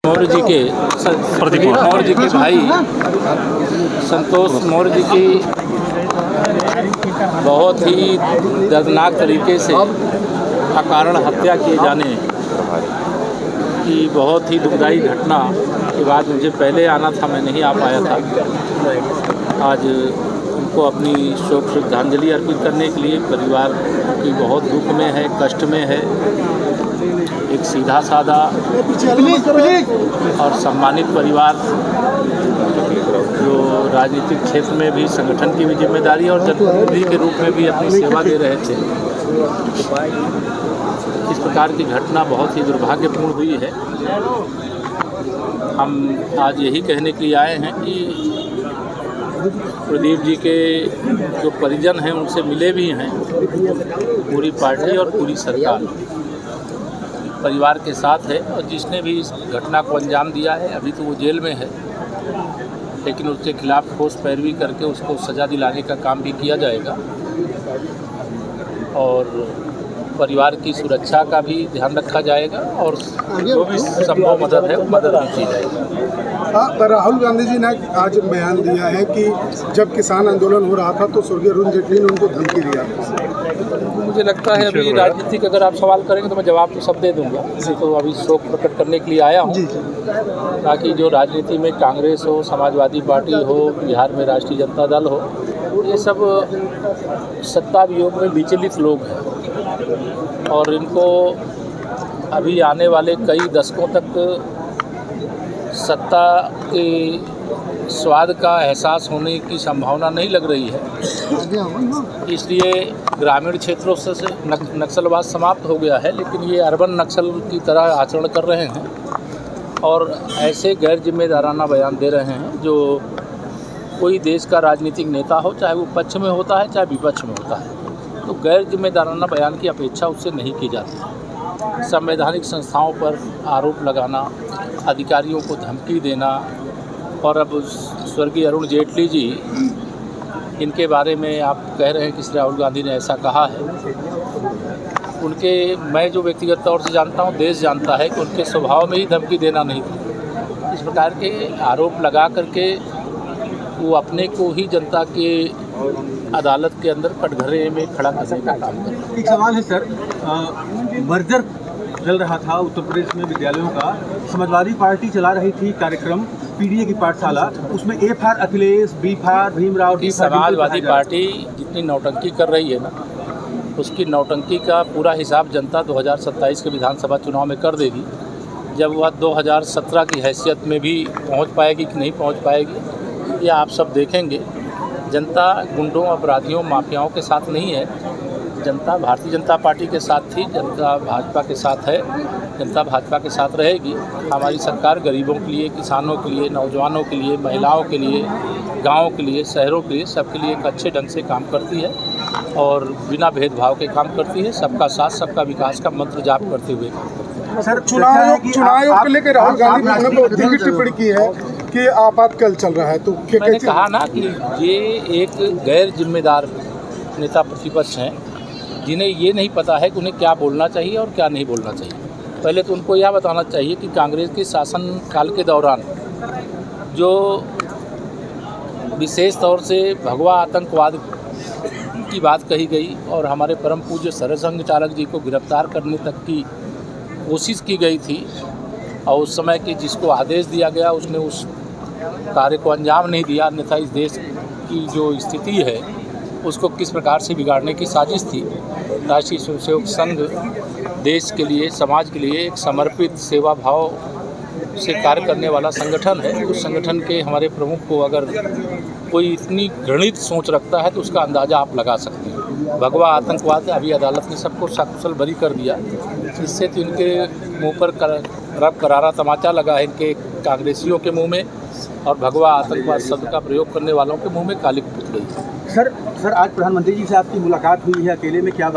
मौर्य जी के प्रदीप मौर्य जी के भाई संतोष मौर्य जी की बहुत ही दर्दनाक तरीके से अकारण हत्या किए जाने की बहुत ही दुखदायी घटना के बाद मुझे पहले आना था, मैं नहीं आ पाया था। आज उनको अपनी शोक श्रद्धांजलि अर्पित करने के लिए परिवार की बहुत दुख में है, कष्ट में है। एक सीधा साधा और सम्मानित परिवार जो राजनीतिक क्षेत्र में भी संगठन की भी जिम्मेदारी और जनप्रतिनिधि के रूप में भी अपनी सेवा दे रहे थे। इस प्रकार की घटना बहुत ही दुर्भाग्यपूर्ण हुई है। हम आज यही कहने के लिए आए हैं कि प्रदीप जी के जो परिजन हैं उनसे मिले भी हैं। पूरी पार्टी और पूरी सरकार परिवार के साथ है और जिसने भी इस घटना को अंजाम दिया है, अभी तो वो जेल में है, लेकिन उसके खिलाफ ठोस पैरवी करके उसको सज़ा दिलाने का काम भी किया जाएगा और परिवार की सुरक्षा का भी ध्यान रखा जाएगा और जो भी संभव मदद है वो मदद भी की जाएगी। राहुल गांधी जी ने आज बयान दिया है कि जब किसान आंदोलन हो रहा था तो स्वर्गीय अरुण जेटली ने उनको धमकी दिया। मुझे लगता है अभी राजनीतिक अगर आप सवाल करेंगे तो मैं जवाब तो सब दे दूंगा। तो अभी शोक प्रकट करने के लिए आया हूँ ताकि जो राजनीति में कांग्रेस हो, समाजवादी पार्टी हो, बिहार में राष्ट्रीय जनता दल हो, ये सब सत्ता वियोग में विचलित लोग हैं और इनको अभी आने वाले कई दशकों तक सत्ता के स्वाद का एहसास होने की संभावना नहीं लग रही है। इसलिए ग्रामीण क्षेत्रों से नक्सलवाद समाप्त हो गया है, लेकिन ये अर्बन नक्सल की तरह आचरण कर रहे हैं और ऐसे गैर जिम्मेदाराना बयान दे रहे हैं। जो कोई देश का राजनीतिक नेता हो, चाहे वो पक्ष में होता है चाहे विपक्ष में होता है, तो गैर जिम्मेदाराना बयान की अपेक्षा उससे नहीं की जाती। संवैधानिक संस्थाओं पर आरोप लगाना, अधिकारियों को धमकी देना और अब स्वर्गीय अरुण जेटली जी, इनके बारे में आप कह रहे हैं कि श्री राहुल गांधी ने ऐसा कहा है। उनके मैं जो व्यक्तिगत तौर से जानता हूं, देश जानता है कि उनके स्वभाव में ही धमकी देना नहीं था। इस प्रकार के आरोप लगा करके वो अपने को ही जनता के अदालत के अंदर कटघरे में खड़ा करने का काम कर रहे हैं। एक सवाल है सर, मर्जर चल रहा था उत्तर प्रदेश में विद्यालयों का, समाजवादी पार्टी चला रही थी कार्यक्रम पीडीए की पाठशाला, उसमें A for Akhilesh, B for Bhimrao, D for Samajwadi Party जितनी नौटंकी कर रही है ना, उसकी नौटंकी का पूरा हिसाब जनता 2027 के विधानसभा चुनाव में कर देगी। जब वह 2017 की हैसियत में भी पहुंच पाएगी कि नहीं पहुंच पाएगी, ये आप सब देखेंगे। जनता गुंडों, अपराधियों, माफियाओं के साथ नहीं है। जनता भारतीय जनता पार्टी के साथ थी, जनता भाजपा के साथ है, जनता भाजपा के साथ रहेगी। हमारी सरकार गरीबों के लिए, किसानों के लिए, नौजवानों के लिए, महिलाओं के लिए, गाँव के लिए, शहरों के लिए, सबके लिए एक अच्छे ढंग से काम करती है और बिना भेदभाव के काम करती है। सबका साथ, सबका विकास का मंत्र जाप करते हुए काम करती है। सर, चुनाव को लेकर राहुल गांधी ने भी टिप्पणी की है कि आपातकाल चल रहा है, तो मैंने कहा ना कि ये एक गैर जिम्मेदार नेता प्रतिपक्ष हैं, जिन्हें ये नहीं पता है कि उन्हें क्या बोलना चाहिए और क्या नहीं बोलना चाहिए। पहले तो उनको यह बताना चाहिए कि कांग्रेस के शासनकाल के दौरान जो विशेष तौर से भगवा आतंकवाद की बात कही गई और हमारे परम पूज्य सरसंघ चालक जी को गिरफ्तार करने तक की कोशिश की गई थी और उस समय के जिसको आदेश दिया गया उसने उस कार्य को अंजाम नहीं दिया, अन्यथा इस देश की जो स्थिति है उसको किस प्रकार से बिगाड़ने की साजिश थी। राष्ट्रीय स्वयंसेवक संघ देश के लिए, समाज के लिए एक समर्पित सेवा भाव से कार्य करने वाला संगठन है। उस संगठन के हमारे प्रमुख को अगर कोई इतनी घृणित सोच रखता है तो उसका अंदाज़ा आप लगा सकते हैं। भगवा आतंकवाद अभी अदालत ने सबको सकुशल बरी कर दिया। इससे तो इनके मुँह पर करारा तमाचा लगा है, इनके कांग्रेसियों के मुँह में, और भगवा आतंकवाद शब्द का प्रयोग करने वालों के मुँह में काली पुत गई। सर आज प्रधानमंत्री जी से आपकी मुलाकात हुई है, अकेले में क्या